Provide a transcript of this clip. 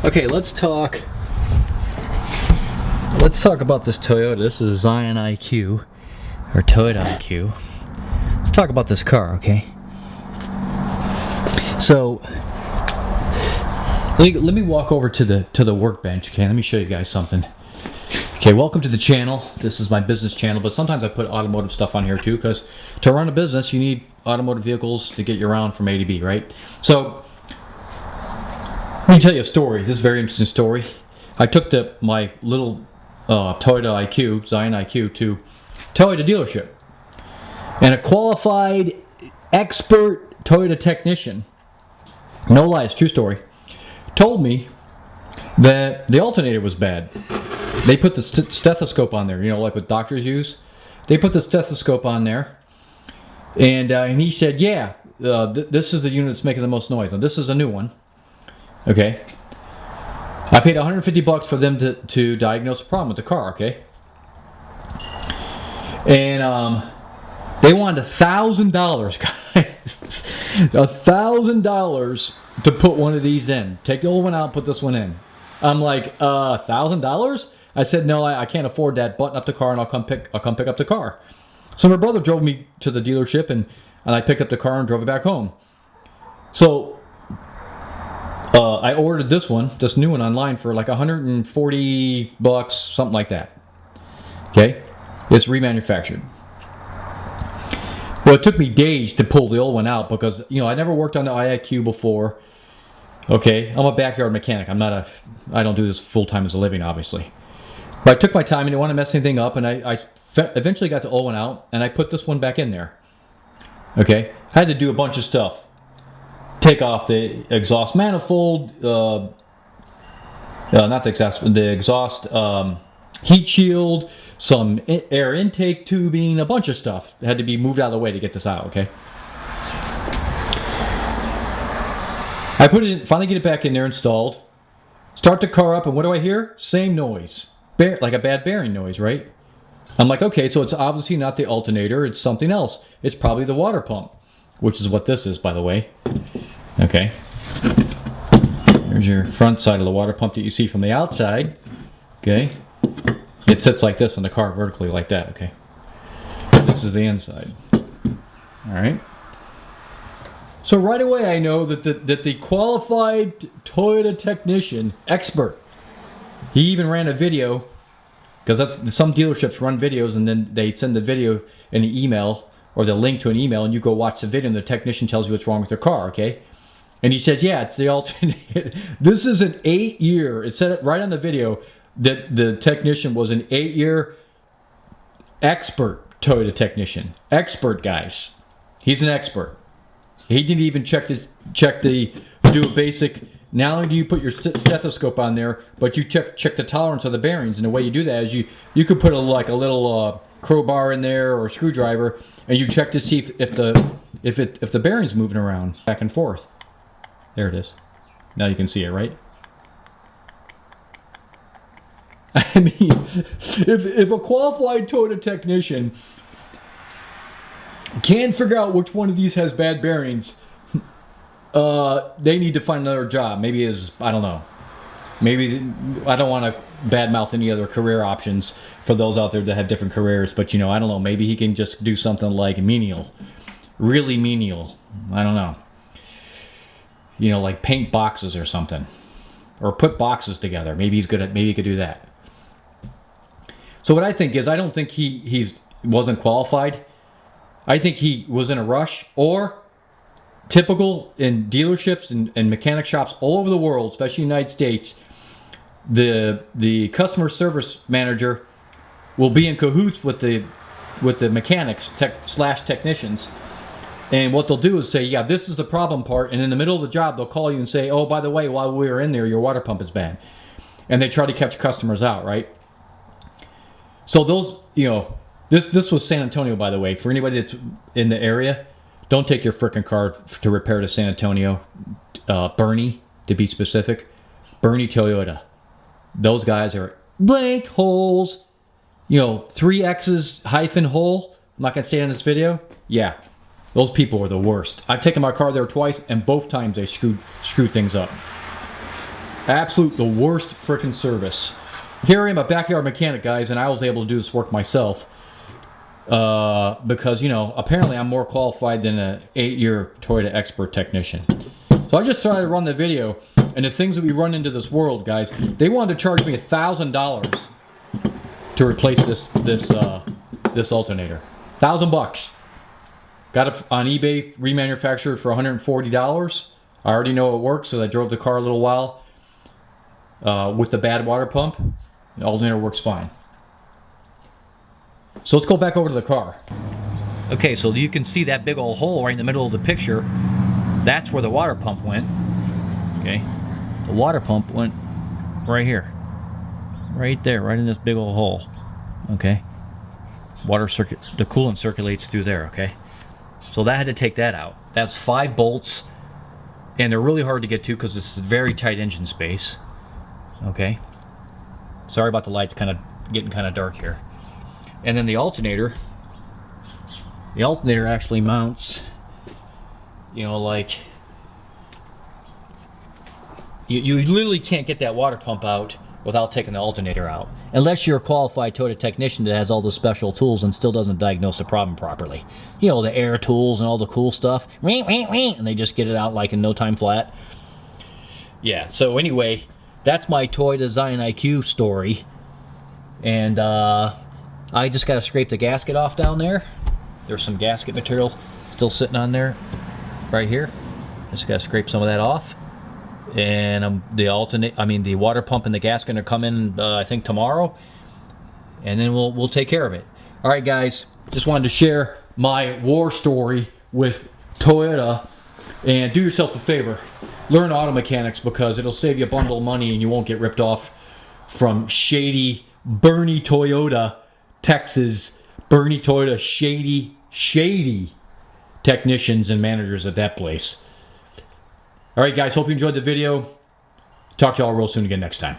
Okay, let's talk about this Toyota. This is Zion IQ, or Toyota IQ. Let's talk about this car, okay? So, let me walk over to the workbench, okay? Let me show you guys something. Okay, welcome to the channel. This is my business channel, but sometimes I put automotive stuff on here too, because to run a business, you need automotive vehicles to get you around from A to B, right? So, let me tell you a story. This is a very interesting story. I took my little Toyota IQ, Zion IQ, to Toyota dealership. And a qualified, expert Toyota technician, no lies, true story, told me that the alternator was bad. They put the stethoscope on there, you know, like what doctors use. They put the stethoscope on there. And he said, yeah, this is the unit that's making the most noise. Now, this is a new one. Okay, I paid $150 for them to diagnose the problem with the car. Okay, and they wanted $1,000, guys, $1,000 to put one of these in. Take the old one out, and put this one in. I'm like, $1,000? I said, no, I can't afford that. Button up the car, and I'll come pick up the car. So my brother drove me to the dealership, and I picked up the car and drove it back home. So. I ordered this new one online for like $140, something like that. Okay, it's remanufactured. Well, it took me days to pull the old one out because, you know, I never worked on the IQ before. Okay, I'm a backyard mechanic. I don't do this full time as a living, obviously. But I took my time and didn't want to mess anything up, and I eventually got the old one out, and I put this one back in there. Okay, I had to do a bunch of stuff. Take off the exhaust manifold, not the exhaust heat shield, some air intake tubing, a bunch of stuff had to be moved out of the way to get this out. Okay, I put it in, finally get it back in there installed, start the car up, and what do I hear? Same noise, like a bad bearing noise, right? I'm like, okay, so it's obviously not the alternator, it's something else. It's probably the water pump, which is what this is, by the way. Okay, here's your front side of the water pump that you see from the outside. Okay, it sits like this on the car, vertically like that. Okay, this is the inside. All right, so right away I know that the qualified Toyota technician, expert, he even ran a video, because that's some dealerships run videos and then they send the video in an email or the link to an email, and you go watch the video and the technician tells you what's wrong with your car. Okay. And he says, yeah, it's the alternator. This is an 8-year, it said it right on the video that the technician was an 8-year expert Toyota technician. Expert, guys. He's an expert. He didn't even do a basic, not only do you put your stethoscope on there, but you check the tolerance of the bearings. And the way you do that is you could put a little crowbar in there or a screwdriver, and you check to see if the bearing's moving around back and forth. There it is. Now you can see it, right? I mean, if a qualified Toyota technician can't figure out which one of these has bad bearings, they need to find another job. Maybe I don't know. Maybe, I don't want to badmouth any other career options for those out there that have different careers, but you know, I don't know. Maybe he can just do something like menial. Really menial. I don't know. You know, like paint boxes or something, or put boxes together. Maybe he could do that. So what I think is, I don't think he wasn't qualified. I think he was in a rush, or typical in dealerships and mechanic shops all over the world, especially in the United States, the customer service manager will be in cahoots with the mechanics technicians. And what they'll do is say, yeah, this is the problem part. And in the middle of the job, they'll call you and say, oh, by the way, while we were in there, your water pump is bad. And they try to catch customers out, right? So those, you know, this was San Antonio, by the way. For anybody that's in the area, don't take your frickin' car to repair to San Antonio. Boerne, to be specific. Boerne Toyota. Those guys are blank holes. You know, 3 X's hyphen hole. I'm not going to say it in this video. Yeah. Those people are the worst. I've taken my car there twice, and both times they screwed things up. The worst freaking service. Here I am, a backyard mechanic, guys, and I was able to do this work myself. Because, you know, apparently I'm more qualified than an 8-year Toyota expert technician. So I just started to run the video, and the things that we run into this world, guys, they wanted to charge me $1,000 to replace this alternator. $1,000. Got it on eBay, remanufactured for $140. I already know it works, so I drove the car a little while with the bad water pump. The alternator works fine. So let's go back over to the car. Okay, so you can see that big old hole right in the middle of the picture. That's where the water pump went. Okay, the water pump went right here. Right there, right in this big old hole. Okay, the coolant circulates through there, okay? So that had to take that out. That's 5 bolts, and they're really hard to get to because it's a very tight engine space. Okay, sorry about the lights getting kind of dark here. And then the alternator actually mounts, you know, like, you literally can't get that water pump out without taking the alternator out. Unless you're a qualified Toyota technician that has all the special tools and still doesn't diagnose the problem properly. You know, the air tools and all the cool stuff. And they just get it out like in no time flat. Yeah, so anyway, that's my Toyota Zion IQ story. And I just got to scrape the gasket off down there. There's some gasket material still sitting on there right here. Just got to scrape some of that off. And the water pump and the gasket are coming I think tomorrow, and then we'll take care of it. All right, guys, just wanted to share my war story with Toyota. And do yourself a favor, learn auto mechanics, because it'll save you a bundle of money and you won't get ripped off from shady Boerne Toyota, Texas. Boerne Toyota, shady technicians and managers at that place. All right, guys, hope you enjoyed the video. Talk to y'all real soon again next time.